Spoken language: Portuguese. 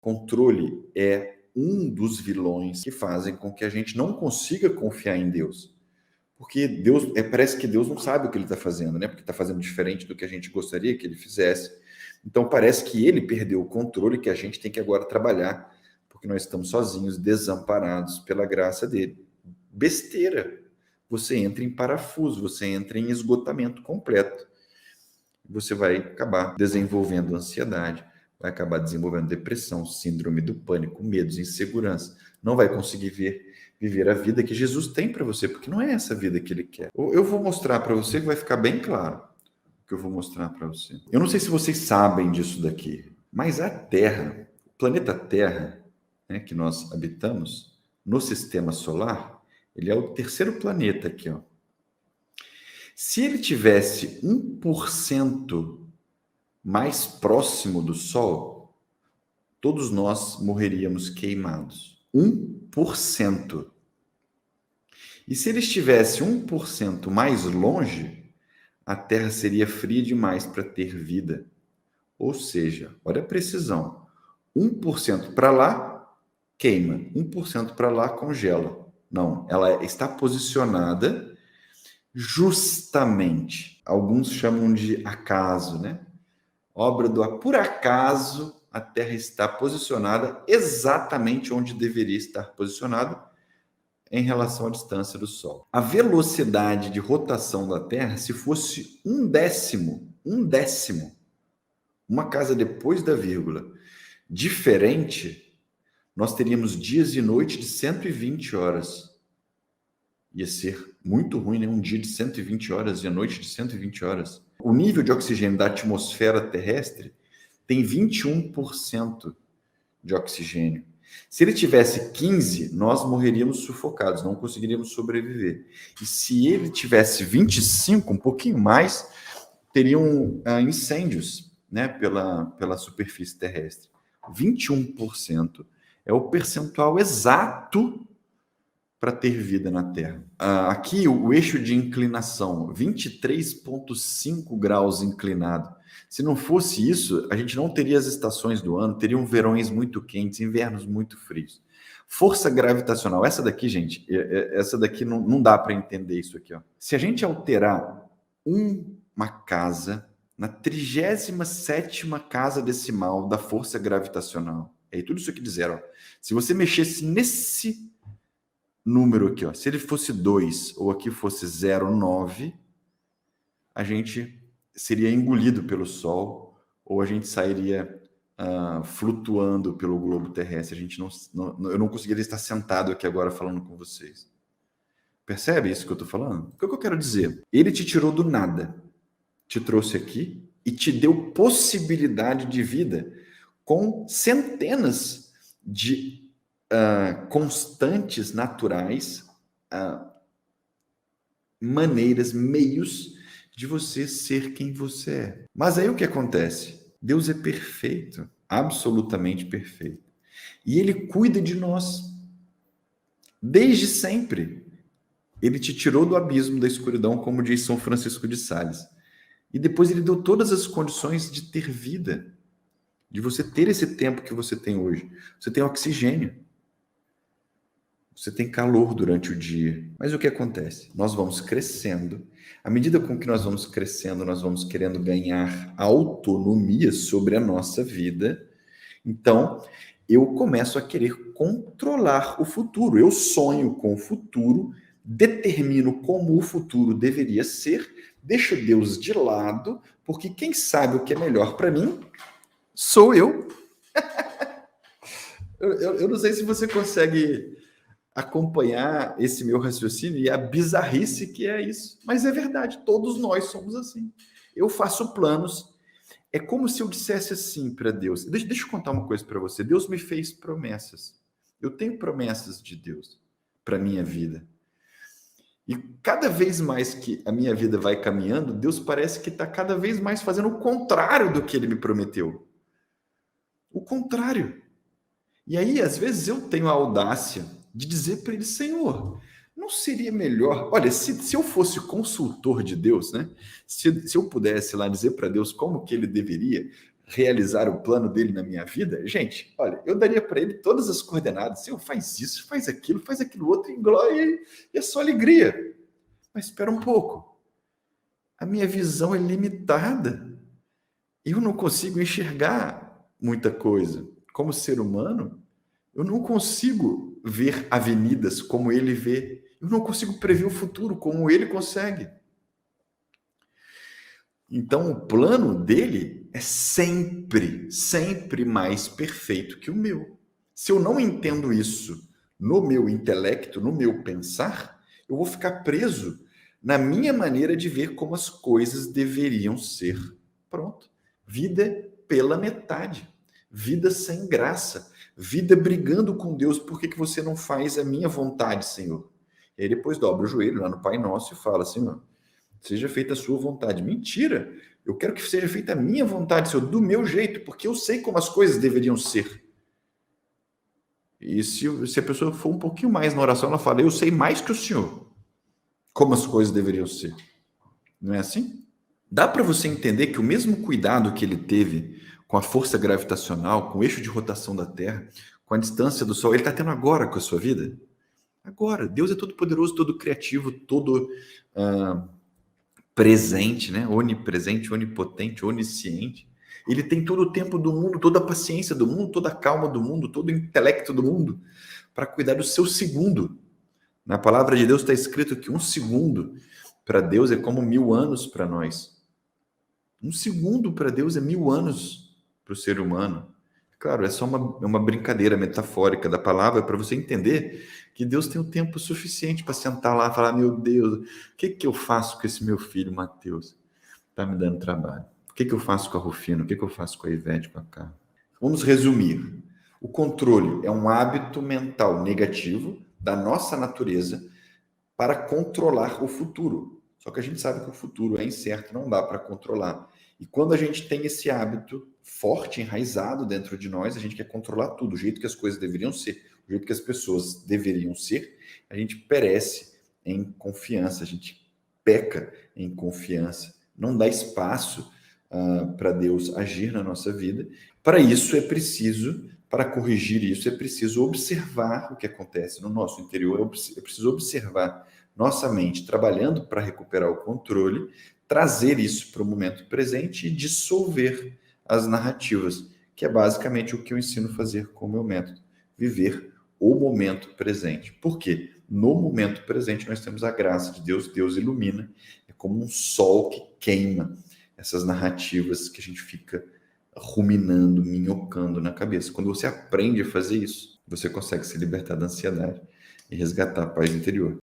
Controle é um dos vilões que fazem com que a gente não consiga confiar em Deus. Porque Deus, parece que Deus não sabe o que ele está fazendo, né? Porque está fazendo diferente do que a gente gostaria que ele fizesse. Então parece que ele perdeu o controle, que a gente tem que agora trabalhar, porque nós estamos sozinhos, desamparados pela graça dele. Besteira. Você entra em parafuso, você entra em esgotamento completo. Você vai acabar desenvolvendo ansiedade, vai acabar desenvolvendo depressão, síndrome do pânico, medos, insegurança. Não vai conseguir viver a vida que Jesus tem para você, porque não é essa vida que ele quer. Eu vou mostrar para você que vai ficar bem claro o que eu vou mostrar para você. Eu não sei se vocês sabem disso daqui, mas a Terra, o planeta Terra, né, que nós habitamos, no sistema solar, ele é o terceiro planeta aqui, ó. Se ele tivesse 1% mais próximo do Sol, todos nós morreríamos queimados. 1%. E se ele estivesse 1% mais longe, a Terra seria fria demais para ter vida. Ou seja, olha a precisão. 1% para lá, queima. 1% para lá, congela. Não, ela está posicionada justamente. Alguns chamam de acaso, né? Obra do por acaso, a Terra está posicionada exatamente onde deveria estar posicionada em relação à distância do Sol. A velocidade de rotação da Terra, se fosse um décimo, uma casa depois da vírgula, diferente, nós teríamos dias e noites de 120 horas. Ia ser muito ruim, né? Um dia de 120 horas e a noite de 120 horas. O nível de oxigênio da atmosfera terrestre tem 21% de oxigênio. Se ele tivesse 15, nós morreríamos sufocados, não conseguiríamos sobreviver. E se ele tivesse 25, um pouquinho mais, teriam incêndios, né, pela superfície terrestre. 21% é o percentual exato para ter vida na Terra. Aqui o eixo de inclinação, 23,5 graus inclinado. Se não fosse isso, a gente não teria as estações do ano, teriam verões muito quentes, invernos muito frios. Força gravitacional, essa daqui, gente, essa daqui não dá para entender isso aqui. Ó. Se a gente alterar uma casa na 37ª casa decimal da força gravitacional, é tudo isso que disseram. Ó. Se você mexesse nesse número aqui, ó, se ele fosse 2 ou aqui fosse 0,9, a gente seria engolido pelo Sol ou a gente sairia flutuando pelo globo terrestre. A gente eu não conseguiria estar sentado aqui agora falando com vocês. Percebe isso que eu estou falando? O que eu quero dizer? Ele te tirou do nada, te trouxe aqui e te deu possibilidade de vida com centenas de constantes naturais, maneiras, meios de você ser quem você é. Mas aí o que acontece? Deus é perfeito, absolutamente perfeito. E Ele cuida de nós. Desde sempre. Ele te tirou do abismo da escuridão, como diz São Francisco de Sales. E depois Ele deu todas as condições de ter vida. De você ter esse tempo que você tem hoje. Você tem oxigênio. Você tem calor durante o dia. Mas o que acontece? Nós vamos crescendo. À medida com que nós vamos crescendo, nós vamos querendo ganhar autonomia sobre a nossa vida. Então, eu começo a querer controlar o futuro. Eu sonho com o futuro, determino como o futuro deveria ser, deixo Deus de lado, porque quem sabe o que é melhor para mim sou eu. Eu não sei se você consegue acompanhar esse meu raciocínio e a bizarrice que é isso. Mas é verdade, todos nós somos assim. Eu faço planos. É como se eu dissesse assim para Deus. Deixa eu contar uma coisa para você. Deus me fez promessas. Eu tenho promessas de Deus para a minha vida. E cada vez mais que a minha vida vai caminhando, Deus parece que está cada vez mais fazendo o contrário do que Ele me prometeu. O contrário. E aí, às vezes, eu tenho a audácia de dizer para Ele, Senhor, não seria melhor... Olha, se eu fosse consultor de Deus, né? Se eu pudesse lá dizer para Deus como que Ele deveria realizar o plano dele na minha vida, gente, olha, eu daria para ele todas as coordenadas. Senhor, faz isso, faz aquilo outro, em glória e é só alegria. Mas espera um pouco. A minha visão é limitada. Eu não consigo enxergar muita coisa. Como ser humano, eu não consigo ver avenidas como ele vê. Eu não consigo prever o futuro como ele consegue. Então, o plano dele é sempre, sempre mais perfeito que o meu. Se eu não entendo isso no meu intelecto, no meu pensar, eu vou ficar preso na minha maneira de ver como as coisas deveriam ser. Pronto. Vida pela metade. Vida sem graça. Vida brigando com Deus. Por que você não faz a minha vontade, Senhor? E aí depois dobra o joelho lá no Pai Nosso e fala, Senhor, seja feita a sua vontade. Mentira! Eu quero que seja feita a minha vontade, Senhor, do meu jeito, porque eu sei como as coisas deveriam ser. E se a pessoa for um pouquinho mais na oração, ela fala, eu sei mais que o Senhor como as coisas deveriam ser. Não é assim? Dá para você entender que o mesmo cuidado que ele teve com a força gravitacional, com o eixo de rotação da Terra, com a distância do Sol, ele está tendo agora com a sua vida? Agora. Deus é todo poderoso, todo criativo, todo presente, né? Onipresente, onipotente, onisciente. Ele tem todo o tempo do mundo, toda a paciência do mundo, toda a calma do mundo, todo o intelecto do mundo para cuidar do seu segundo. Na palavra de Deus está escrito que um segundo para Deus é como 1000 anos para nós. Um segundo para Deus é 1000 anos para o ser humano. Claro, é só uma brincadeira metafórica da palavra para você entender que Deus tem o tempo suficiente para sentar lá e falar, meu Deus, o que eu faço com esse meu filho, Mateus? Está me dando trabalho. O que eu faço com a Rufina? O que eu faço com a Ivete, com a Carla? Vamos resumir. O controle é um hábito mental negativo da nossa natureza para controlar o futuro. Só que a gente sabe que o futuro é incerto, não dá para controlar. E quando a gente tem esse hábito forte, enraizado dentro de nós, a gente quer controlar tudo, o jeito que as coisas deveriam ser, o jeito que as pessoas deveriam ser, a gente perece em confiança, a gente peca em confiança, não dá espaço para Deus agir na nossa vida. Para isso é preciso, para corrigir isso, é preciso observar o que acontece no nosso interior, é preciso observar nossa mente trabalhando para recuperar o controle, trazer isso para o momento presente e dissolver as narrativas, que é basicamente o que eu ensino a fazer com o meu método, viver o momento presente. Por quê? No momento presente nós temos a graça de Deus, Deus ilumina, é como um sol que queima essas narrativas que a gente fica ruminando, minhocando na cabeça. Quando você aprende a fazer isso, você consegue se libertar da ansiedade e resgatar a paz interior.